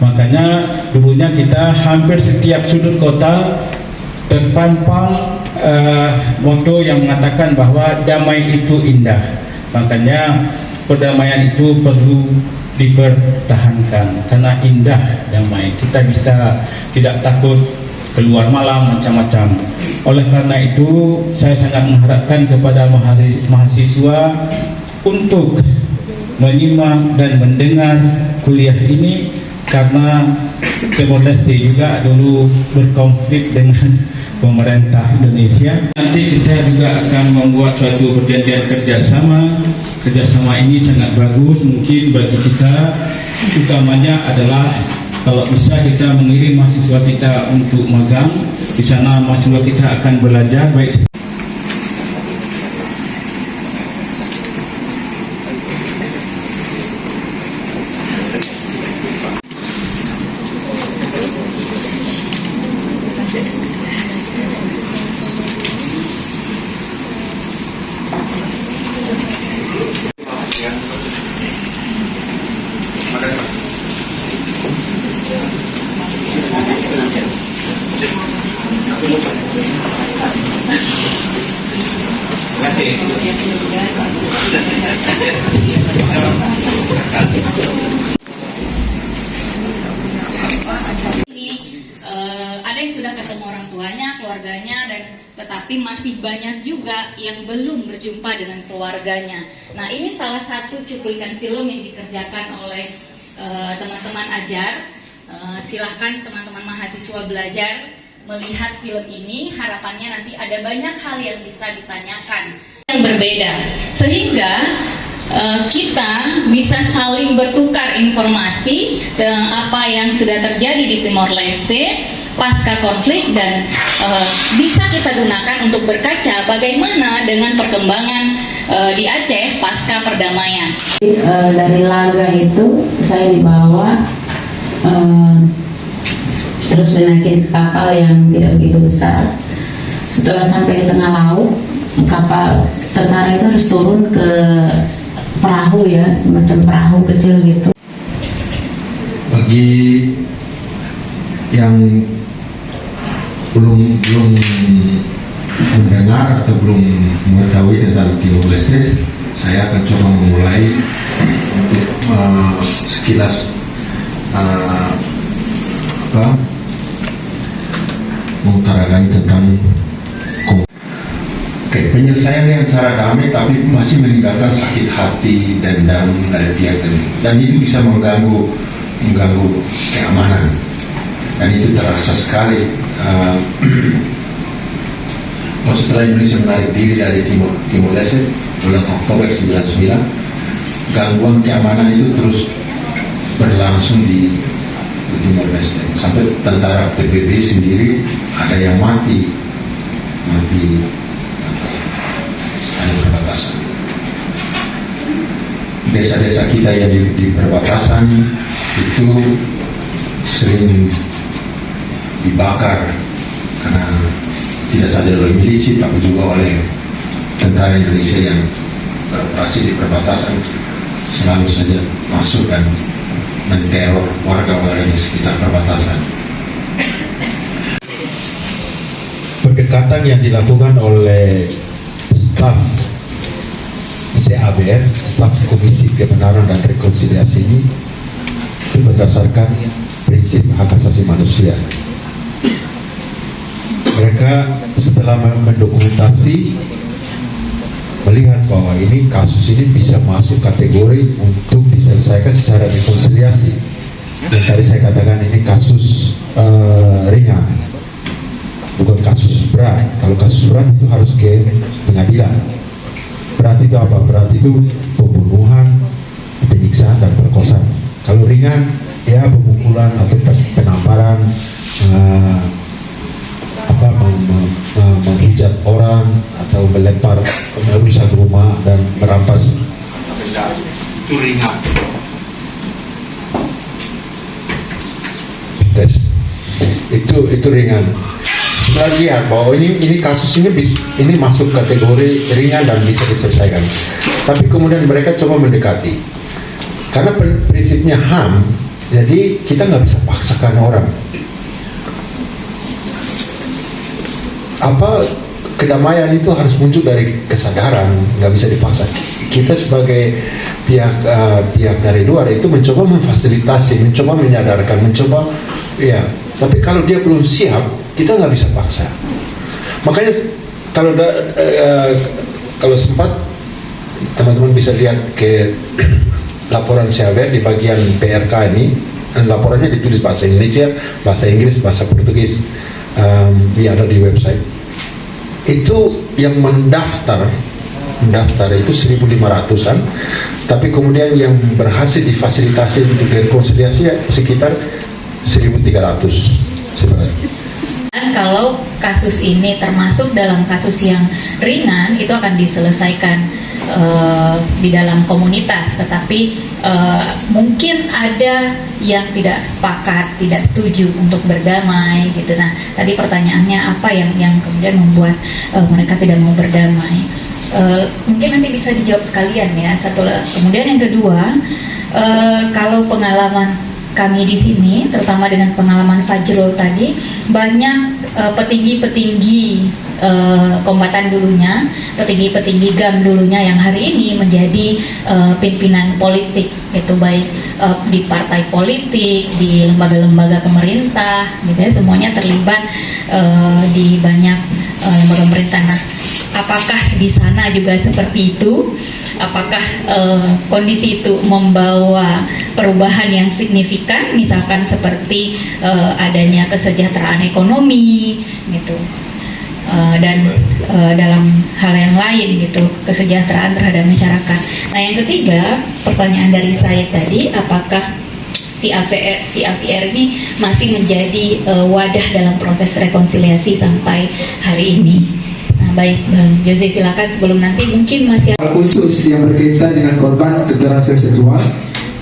Makanya dulunya kita hampir setiap sudut kota terpampang moto yang mengatakan bahwa damai itu indah. Makanya perdamaian itu perlu dipertahankan karena indah damai. Kita bisa tidak takut keluar malam macam-macam. Oleh karena itu saya sangat mengharapkan kepada mahasiswa untuk menyimak dan mendengar kuliah ini, karena Timor Leste juga dulu berkonflik dengan pemerintah Indonesia. Nanti kita juga akan membuat suatu perjanjian kerjasama. Kerjasama ini sangat bagus mungkin bagi kita. Utamanya adalah kalau bisa kita mengirim mahasiswa kita untuk magang. Di sana mahasiswa kita akan belajar baik ada yang sudah ketemu orang tuanya, keluarganya, dan tetapi masih banyak juga yang belum berjumpa dengan keluarganya. Nah, ini salah satu cuplikan film yang dikerjakan oleh teman-teman Ajar. Silahkan teman-teman mahasiswa belajar melihat film ini. Harapannya nanti ada banyak hal yang bisa ditanyakan yang berbeda, sehingga kita bisa saling bertukar informasi tentang apa yang sudah terjadi di Timor Leste pasca konflik, dan bisa kita gunakan untuk berkaca bagaimana dengan perkembangan di Aceh pasca perdamaian. Dari Laga itu saya dibawa terus dinaikin ke kapal yang tidak begitu besar. Setelah sampai di tengah laut, kapal tentara itu harus turun ke perahu, ya, semacam perahu kecil gitu. Bagi yang belum mendengar atau belum mengetahui tentang Timor Leste, saya akan coba memulai untuk sekilas mengutarakan tentang penyelesaian dengan cara damai, tapi masih meninggalkan sakit hati, dendam dari pihak dan itu bisa mengganggu keamanan, dan itu terasa sekali. Setelah Indonesia menarik diri dari Timor Leste bulan Oktober 99, gangguan keamanan itu terus berlangsung di Timor Leste, sampai tentara PBB sendiri ada yang mati di perbatasan. Desa-desa kita yang di perbatasan itu sering dibakar karena tidak saja oleh milisi tapi juga oleh tentara Indonesia yang beroperasi di perbatasan, selalu saja masuk dan menteror warga-warga di sekitar perbatasan. Pendekatan yang dilakukan oleh staf CABR, staf Komisi Kebenaran dan Rekonsiliasi ini itu berdasarkan prinsip hak asasi manusia. Mereka setelah mendokumentasi melihat bahwa kasus ini bisa masuk kategori untuk diselesaikan secara rekonsiliasi. Yang tadi saya katakan ini kasus ringan, bukan kasus berat. Kalau kasus berat itu harus ke pengadilan. Berarti itu apa? Berarti itu pembunuhan, penyiksaan, dan perkosaan. Kalau ringan, ya pemukulan atau penamparan, menghujat orang atau atau melempar, merusak rumah dan merampas itu ringan. Tes itu ringan. Setelah lihat bahwa ini kasus ini masuk kategori ringan dan bisa diselesaikan. Tapi kemudian mereka coba mendekati. Karena prinsipnya HAM, jadi kita nggak bisa paksakan orang. Kedamaian itu harus muncul dari kesadaran, nggak bisa dipaksa. Kita sebagai pihak dari luar itu mencoba memfasilitasi, mencoba menyadarkan, mencoba ya. Tapi kalau dia belum siap, kita nggak bisa paksa. Makanya kalau sempat teman-teman bisa lihat ke laporan Xavier di bagian PRK ini, dan laporannya ditulis bahasa Indonesia, bahasa Inggris, bahasa Portugis, ada di website. Itu yang mendaftar itu 1.500-an, tapi kemudian yang berhasil difasilitasi untuk rekonsiliasi sekitar 1.300. Kalau kasus ini termasuk dalam kasus yang ringan, itu akan diselesaikan di dalam komunitas, tetapi mungkin ada yang tidak sepakat, tidak setuju untuk berdamai gitu. Nah, tadi pertanyaannya apa yang kemudian membuat mereka tidak mau berdamai? Mungkin nanti bisa dijawab sekalian ya. Kemudian yang kedua, kalau pengalaman kami di sini, terutama dengan pengalaman Fajrul tadi, banyak petinggi-petinggi kombatan dulunya, petinggi-petinggi GAM dulunya yang hari ini menjadi pimpinan politik, itu baik di partai politik, di lembaga-lembaga pemerintah, gitu ya, semuanya terlibat di banyak lembaga pemerintah. Nah, apakah di sana juga seperti itu? Apakah kondisi itu membawa perubahan yang signifikan, misalkan seperti adanya kesejahteraan ekonomi, gitu, dan dalam hal yang lain, gitu, kesejahteraan terhadap masyarakat. Nah, yang ketiga, pertanyaan dari saya tadi, apakah si AVR ini masih menjadi wadah dalam proses rekonsiliasi sampai hari ini? Baik, Bang Jose, silakan sebelum nanti mungkin masih khusus yang berkaitan dengan korban kekerasan seksual.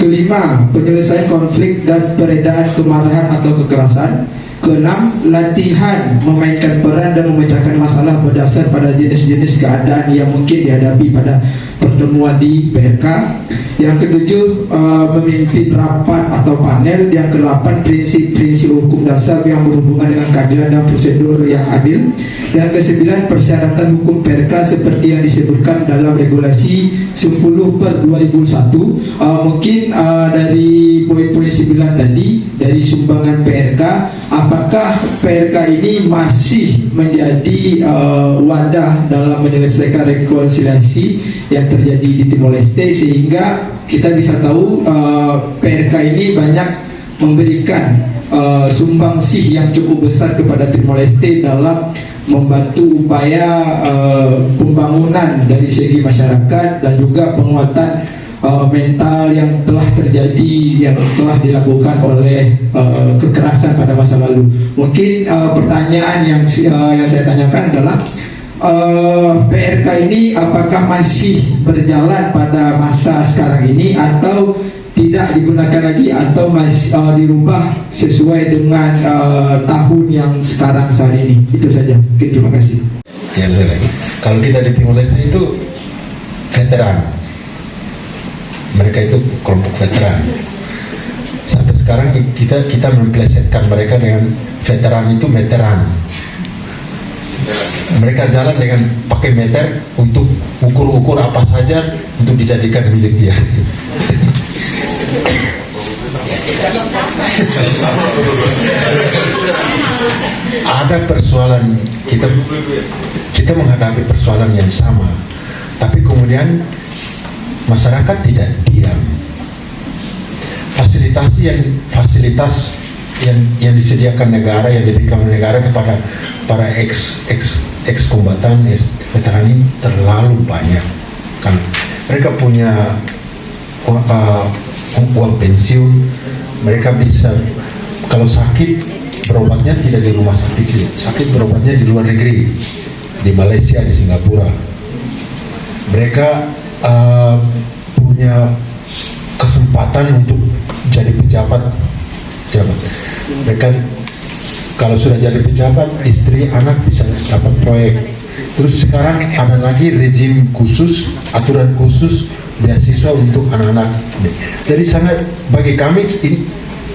Kelima, penyelesaian konflik dan peredaan kemarahan atau kekerasan. Keenam, latihan memainkan peran dan memecahkan masalah berdasar pada jenis-jenis keadaan yang mungkin dihadapi pada pertemuan di PRK. Yang ketujuh, memimpin rapat atau panel. Yang kedelapan, prinsip-prinsip hukum dasar yang berhubungan dengan keadilan dan prosedur yang adil. Yang kesembilan, persyaratan hukum PRK seperti yang disebutkan dalam regulasi 10/2001. Mungkin dari poin-poin 9 tadi, dari sumbangan PRK, apakah PRK ini masih menjadi wadah dalam menyelesaikan rekonsiliasi yang terjadi di Timor Leste, sehingga kita bisa tahu PRK ini banyak memberikan sumbangsih yang cukup besar kepada Timor Leste dalam membantu upaya pembangunan dari segi masyarakat dan juga penguatan mental yang telah terjadi, yang telah dilakukan oleh kekerasan pada masa lalu. Mungkin pertanyaan yang saya tanyakan adalah PRK ini apakah masih berjalan pada masa sekarang ini atau tidak digunakan lagi, atau masih dirubah sesuai dengan tahun yang sekarang saat ini? Itu saja. Oke, terima kasih. Ya, kalau kita di Timor Leste itu veteran, mereka itu kelompok veteran. Sampai sekarang kita memplesetkan mereka dengan veteran itu meteran. Mereka jalan dengan pakai meter untuk ukur-ukur apa saja untuk dijadikan milik dia. Ada persoalan, kita menghadapi persoalan yang sama, tapi kemudian masyarakat tidak diam. Fasilitas yang disediakan negara, yang diberikan negara kepada para ex kombatan, veteran ini terlalu banyak. Kan mereka punya uang pensiun, mereka bisa kalau sakit berobatnya tidak di rumah sakit, sakit berobatnya di luar negeri. di Malaysia, di Singapura. Mereka punya kesempatan untuk jadi pejabat. Mereka kalau sudah jadi pejabat, istri, anak bisa dapat proyek. Terus sekarang ada lagi rezim khusus, aturan khusus beasiswa untuk anak-anak. Jadi sangat bagi kami ini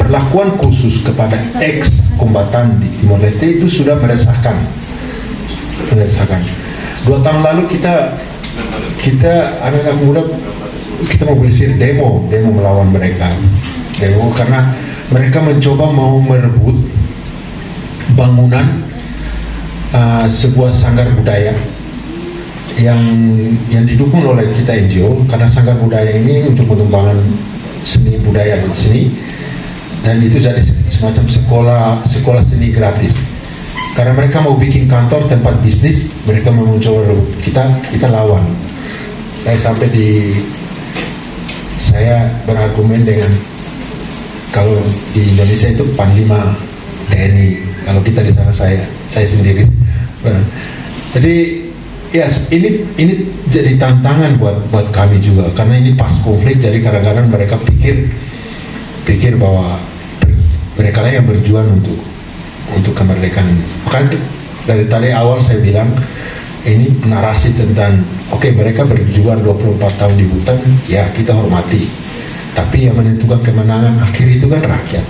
perlakuan khusus kepada ex kombatan di Timor Leste itu sudah meresahkan. 2 tahun lalu kita anak-anak muda kita mobilisir demo melawan mereka. Demo karena mereka mencoba mau merebut bangunan sebuah sanggar budaya yang didukung oleh kita NGO, karena sanggar budaya ini untuk pengembangan seni budaya di sini, dan itu jadi semacam sekolah seni gratis. Karena mereka mau bikin kantor tempat bisnis, mereka mau mencoba kita lawan. Saya berargumen dengan, kalau di Indonesia itu Panglima TNI, kalau kita di sana saya sendiri. Jadi yes, ini jadi tantangan buat kami juga, karena ini pas konflik. Jadi kadang-kadang mereka pikir bahwa mereka lah yang berjuang untuk kemerdekaan. Makanya dari tadi awal saya bilang ini narasi tentang mereka berjuang 24 tahun di hutan, ya kita hormati. Tapi yang menentukan kemenangan akhir itu kan rakyat.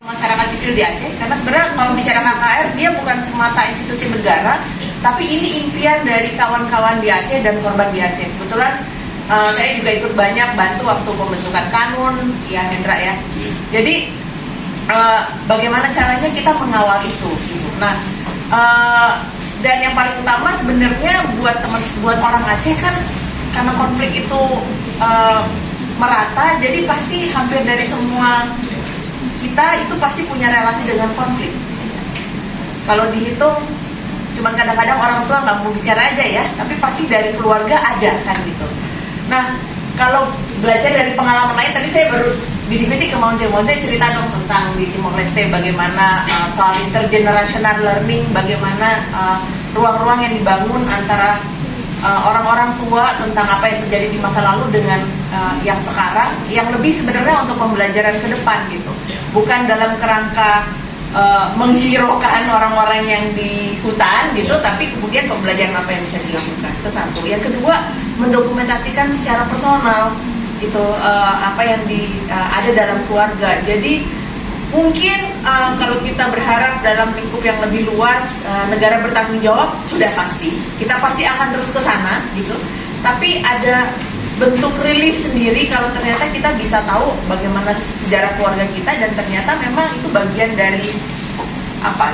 Masyarakat sipil di Aceh, karena sebenarnya kalau bicara KKR dia bukan semata institusi negara, tapi ini impian dari kawan-kawan di Aceh dan korban di Aceh. Kebetulan saya juga ikut banyak bantu waktu pembentukan kanun, ya Hendra ya. Jadi bagaimana caranya kita mengawal itu gitu. Nah, dan yang paling utama sebenarnya buat orang Aceh kan, karena konflik itu merata, jadi pasti hampir dari semua kita itu pasti punya relasi dengan konflik. Kalau dihitung, cuman kadang-kadang orang tua nggak mau bicara aja ya, tapi pasti dari keluarga ada kan gitu. Nah, kalau belajar dari pengalaman lain, tadi saya baru bisik-bisik ke Monse cerita dong tentang di Timor Leste bagaimana soal intergenerational learning, bagaimana ruang-ruang yang dibangun antara orang-orang tua tentang apa yang terjadi di masa lalu dengan yang sekarang, yang lebih sebenarnya untuk pembelajaran ke depan gitu, bukan dalam kerangka menghiraukan orang-orang yang di hutan gitu, tapi kemudian pembelajaran apa yang bisa dilakukan. Itu satu. Yang kedua, mendokumentasikan secara personal gitu apa yang ada dalam keluarga. Jadi mungkin kalau kita berharap dalam lingkup yang lebih luas negara bertanggung jawab, sudah pasti kita pasti akan terus ke sana gitu. Tapi ada bentuk relief sendiri kalau ternyata kita bisa tahu bagaimana sejarah keluarga kita, dan ternyata memang itu bagian dari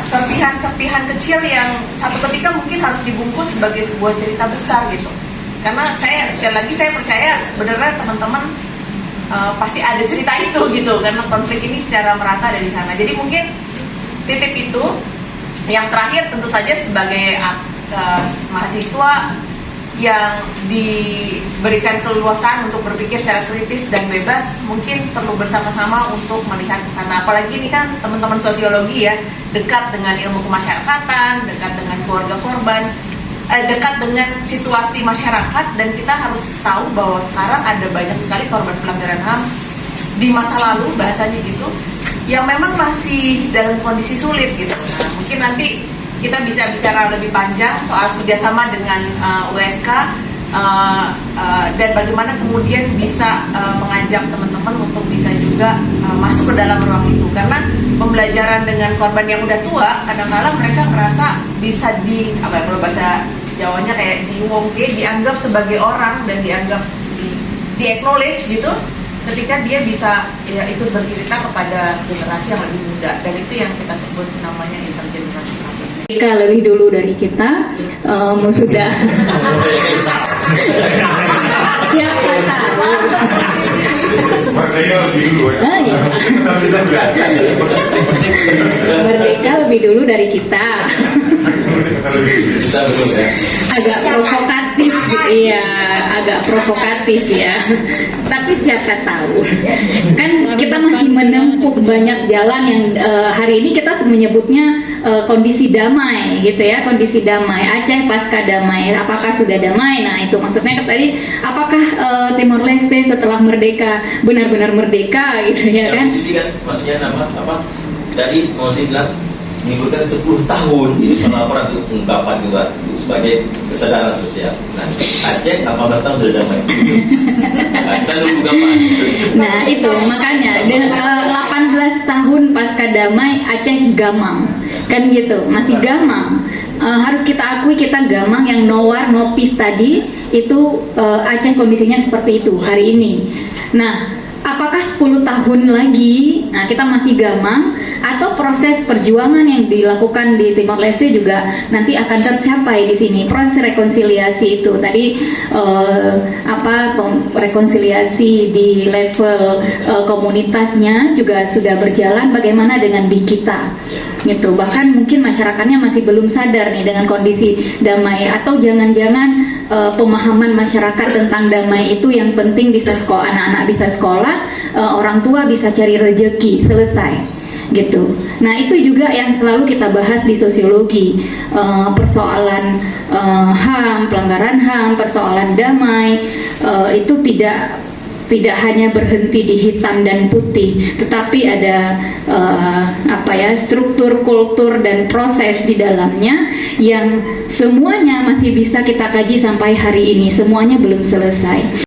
serpihan-serpihan kecil yang satu ketika mungkin harus dibungkus sebagai sebuah cerita besar gitu. Karena sekali lagi saya percaya sebenarnya teman-teman pasti ada cerita itu gitu, karena konflik ini secara merata ada di sana. Jadi mungkin titip itu. Yang terakhir tentu saja sebagai mahasiswa yang diberikan keleluasaan untuk berpikir secara kritis dan bebas, mungkin perlu bersama-sama untuk melihat ke sana. Apalagi ini kan teman-teman sosiologi ya, dekat dengan ilmu kemasyarakatan, dekat dengan keluarga korban, dekat dengan situasi masyarakat, dan kita harus tahu bahwa sekarang ada banyak sekali korban pelanggaran HAM di masa lalu, bahasanya gitu, yang memang masih dalam kondisi sulit gitu. Nah, mungkin nanti kita bisa bicara lebih panjang soal kerjasama dengan USK dan bagaimana kemudian bisa mengajak teman-teman untuk bisa juga masuk ke dalam ruang itu. Karena pembelajaran dengan korban yang udah tua, kadang-kadang mereka merasa bisa kalau bahasa Jawanya kayak dianggap sebagai orang dan dianggap di acknowledge gitu, ketika dia bisa ya ikut bercerita kepada generasi yang lebih muda, dan itu yang kita sebut namanya intergenerational. Jika lebih dulu dari kita sudah siapa tahu Merdeka lebih dulu ya. Merdeka lebih dulu dari kita. Agak provokatif, iya, agak provokatif ya. Tapi siapa tahu, kan kita masih menempuh banyak jalan yang hari ini kita menyebutnya kondisi damai gitu ya, kondisi damai. Aceh pasca damai, apakah sudah damai? Nah itu maksudnya tadi, apakah Timor Leste setelah merdeka benar-benar merdeka gitu ya kan? Jadi kan maksudnya apa? Tadi mau bilang menimbulkan 10 tahun ini pelaporan untuk ungkapan juga sebagai kesadaran sosial. Nah, Aceh 18 tahun sudah damai. Kita nunggu kapan? Nah itu makanya 18 tahun pasca damai Aceh gamang kan gitu, masih gamang. Harus kita akui kita gamang, yang nowar no peace tadi itu Aceh kondisinya seperti itu hari ini. Nah apakah 10 tahun lagi nah kita masih gamang, atau proses perjuangan yang dilakukan di Timor Leste juga nanti akan tercapai di sini, proses rekonsiliasi itu tadi rekonsiliasi di level komunitasnya juga sudah berjalan. Bagaimana dengan di kita gitu, bahkan mungkin masyarakatnya masih belum sadar nih dengan kondisi damai, atau jangan-jangan pemahaman masyarakat tentang damai itu yang penting bisa sekolah, anak-anak bisa sekolah, orang tua bisa cari rejeki, selesai gitu. Nah itu juga yang selalu kita bahas di sosiologi, persoalan HAM, pelanggaran HAM, persoalan damai itu tidak hanya berhenti di hitam dan putih, tetapi ada struktur, kultur dan proses di dalamnya yang semuanya masih bisa kita kaji sampai hari ini, semuanya belum selesai.